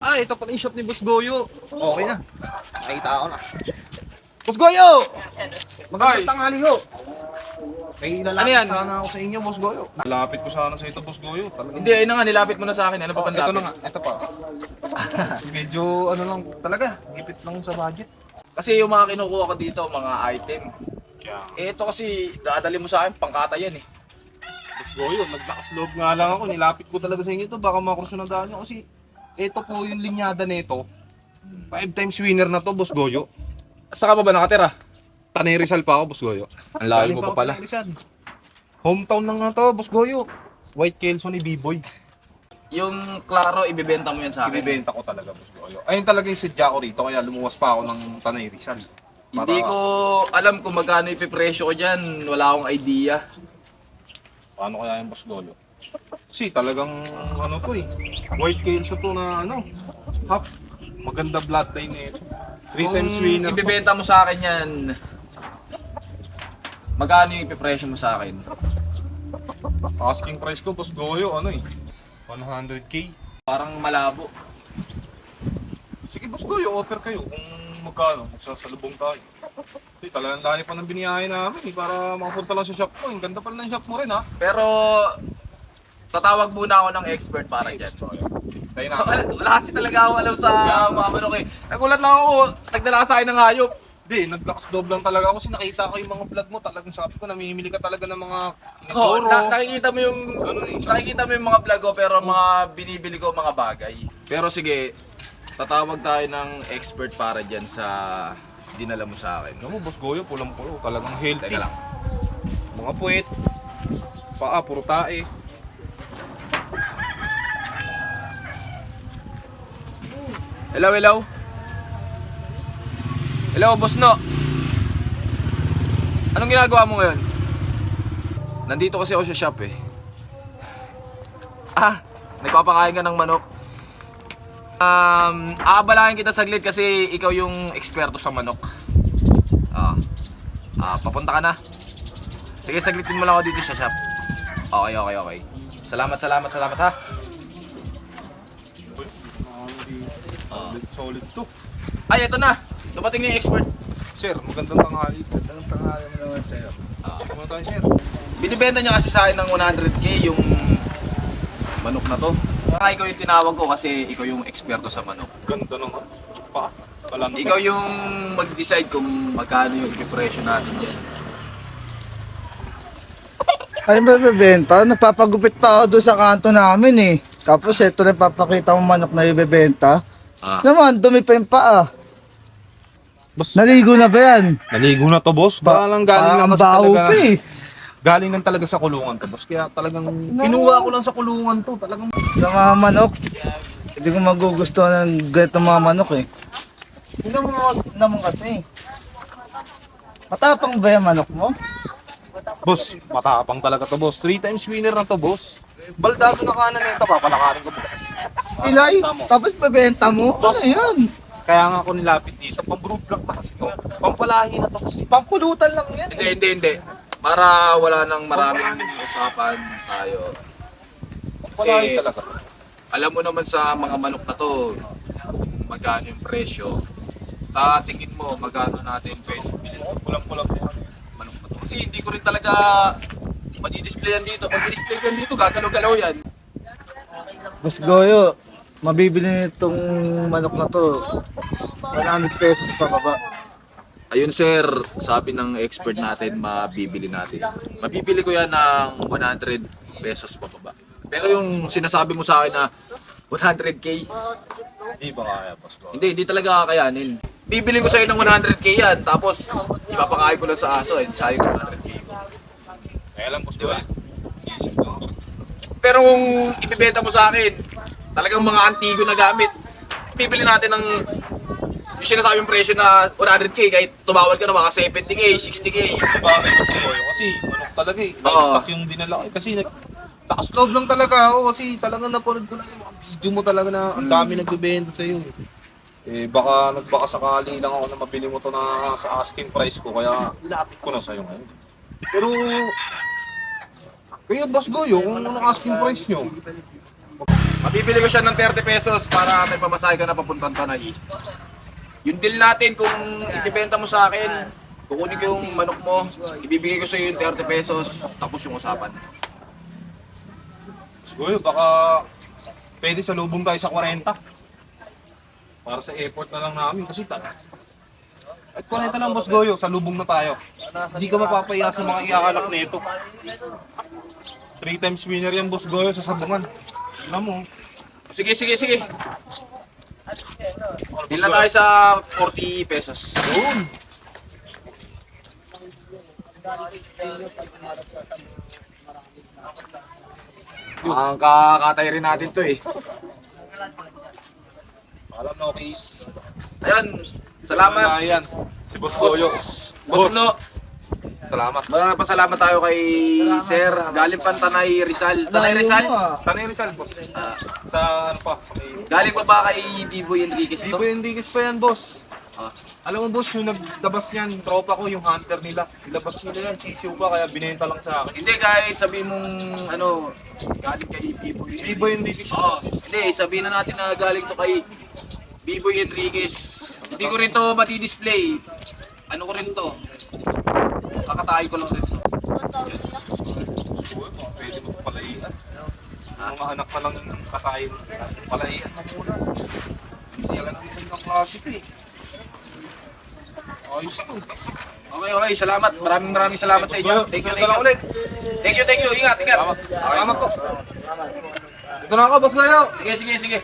Ah, ito pala yung shop ni Boss Goyo. Okay na. Nakita ko na. Boss Goyo! Magandang tanghali ho. May Ano lalapit yan? sana ako sa inyo, Boss Goyo. Lalapit ko sana sa ito, Boss Goyo. Talagang... Hindi, ayun na nga, nilapit mo na sa akin. Ano pa Oh, pang ito na lapit? nga. Ito pa. Medyo ano lang talaga. Gipit lang sa budget. Kasi yung mga kinukuha ko dito, mga item. Kaya, Eh, ito kasi, dadali mo sa akin, pangkata yan eh. Boss Goyo, naglakas loob nga lang ako. Nilapit ko talaga sa inyo ito. Baka makursunadaan nyo. Kasi ito po yung linyada nito. 5 times winner na to, Boss Goyo. Saan ka pa ba nakatira? Tanay Rizal pa ako, Boss Goyo. Ang layo Galing mo ako pa pala. Tanay Rizal. Hometown lang nga to, Boss Goyo. White Kelso ni B-Boy. Yung klaro, ibibenta mo yan sa akin. Ibibenta ko talaga, Boss Goyo. Ayun talaga yung sadya ko rito, kaya lumuwas pa ako ng Tanay Rizal. Hindi ko alam kung magkano ipipresyo ko dyan. Wala akong idea. Paano kaya yung Boss Goyo? Kasi talagang ano to eh. White Kelso to na ano. Half. Maganda bloodline eh. 3 times Kung winner to. ibibenta mo sa akin yan, magkano yung ipipresyo mo sa akin? Asking price ko, Boss Goyo, ano eh. 100k. Parang malabo. Sige, Boss Goyo, offer kayo kung magkano. Magsasalubong tayo. Kasi talagang dahil pa ng biniyahe namin eh, para makapunta lang sa shop mo. Ang ganda pala ng shop mo rin ha. Pero, tatawag muna ako ng expert para dyan. Tayo na. Wala kasi talaga ako alam sa mga manok eh. Nagulat lang ako, nagdala ka sa akin ng hayop. Hindi, naglakas loob lang talaga ako kasi nakita ko yung mga vlog mo. Talagang sabi ko, namimili ka talaga ng mga Oo, inidoro. nakikita mo yung Ganun eh. nakikita mo yung mga vlog ko pero mga binibili ko mga bagay. Pero sige, tatawag tayo ng expert para dyan sa dinala mo sa akin. Ano mo, Boss Goyo, pulang-pulo. Talagang healthy. Teka lang. Mga puwet. Paa, puro tae. Hello, hello. Hello, boss no. Anong ginagawa mo ngayon? Nandito kasi ako sa shop eh. Ah, nagpapakain ka ng manok. Aabalahin kita saglit kasi ikaw yung eksperto sa manok. Papunta ka na. Sige, saglitin mo lang ako dito sa shop. Okay, okay, okay. Salamat ha. Solid to. Ay, eto na. Dumating na yung expert. Sir, magandang tanghali. Magandang tanghali mo naman sa'yo. Check mo tayo, sir. Binibenta niya kasi sa akin ng 100k yung manok na to. Ikaw yung tinawag ko kasi ikaw yung eksperto sa manok. Ganda naman. Pa. Wala na Ikaw yung mag-decide kung magkano yung presyo natin yan. Ay, bebenta? Napapagupit pa ako doon sa kanto namin eh. Tapos ito na papakita mo manok na ibebenta. Naman, dumi pa yung paa. Boss, Naligo na ba yan? naligo na to, boss. Parang galing lang ang kasi baho talaga. pa eh. Galing lang talaga sa kulungan to, boss. Kaya talagang kinuha ko lang sa kulungan to. Talagang Sa mga manok, hindi ko magugustuhan ng ganitong mga manok eh. Hindi mo naman kasi. Matapang ba yung manok mo? boss, matapang talaga to, boss. 3 times winner na to, boss. Baldado na kanan nito, papalakarin ko, boss. Ilay, tapos bebenta mo? Ano yan? Kaya nga ako nilapit dito, pang-brood block pa kasi to. Pampalahi na to kasi. Pampulutan lang yan eh. Hindi. Para wala nang maraming usapan tayo. Pampalahi Kasi talaga. alam mo naman sa mga manok na to, kung magkano yung presyo. Sa tingin mo, magkano natin pwede bilhin yung Pulang-pulang po. manok na to. Kasi hindi ko rin talaga madi-display yan dito. Pag di-display yan dito, gagalaw-galaw yan. Boss Goyo, mabibili nitong manok na to 100 pesos pa baba. Ayun sir, sabi ng expert natin, mabibili natin. Mabibili ko yan ng 100 pesos pababa. Pero yung sinasabi mo sa akin na 100k, Hindi ba kaya, boss? hindi talaga kakayanin. Bibili ko sa'yo ng 100k yan, tapos ipapakain ko lang sa aso, sayang 100k. Kaya lang, boss, Diba? Isip lang. Pero kung ibibenta mo sa akin, talagang mga antigo na gamit, bibili natin ng yung sinasabing presyo na 100k kahit tumawad ka na mga 70k, 60k. Diba kasi, boss, kasi manok talaga eh. Oo. Stock yung dinala ko eh. Kasi takas loob lang talaga ako kasi talagang napanood ko lang yung mga video mo talaga na ang dami nagbebenta sa'yo. Eh baka nagbaka sakali lang ako na mabili mo to na sa asking price ko kaya lapit ko na sa'yo ngayon. Pero kayo, Boss Goyo, kung anong asking price nyo? Mabibili ko siya ng 30 pesos para may pamasahe ka na papuntang Tanay. Yung deal natin, kung ibibenta mo sa akin, kukunin ko yung manok mo, ibibigay ko sa iyo yung 30 pesos, tapos yung usapan. Siguro, baka pwede sa lubong tayo sa 40. Para sa effort na lang namin kasi at 40 lang, Boss Goyo, sa lubong na tayo. Hindi ka mapapaya sa mga iaanak nito. 3 times winner yan, Boss Goyo, sa sabungan. Tignan mo. Sige. Deal na tayo sa 40 pesos. Yun. Ang kakatay rin natin to eh. Alam na, Keys. Ayun, salamat. Yan. Si Boss Goyo. Boss No, Salamat. pasalamat tayo kay Sir. Galing pa Tanay Rizal. Tanay Rizal? Tanay Rizal, Boss. Sa ano pa? Sa may... Galing pa ba kay Biboy Enriquez to? Bibo Enriquez pa yan, Boss. Ah. Alam mo, Boss, yung nagdabas niyan, tropa ko, yung hunter nila. Ilabas nila yan, sisiw pa, kaya binenta lang sa akin. Hindi, kahit sabihin mong ano, galing kay Biboy. Bibo Enriquez. Oo, hindi, sabihin na natin na galing to kay Biboy Enriquez. Hindi ko rin to mati-display. Ano ko rin to? Kakatahay ko lang rin to. Pwede mo palaihan. Mga anak pa lang ng kakain. Palaihan na muna. Hindi lang ang klase eh. Ayos to. Okay, salamat. Maraming salamat sa inyo. Thank you. ulit. Thank you. Ingat. Salamat po. Ito na ako, Boss Goyo. Sige.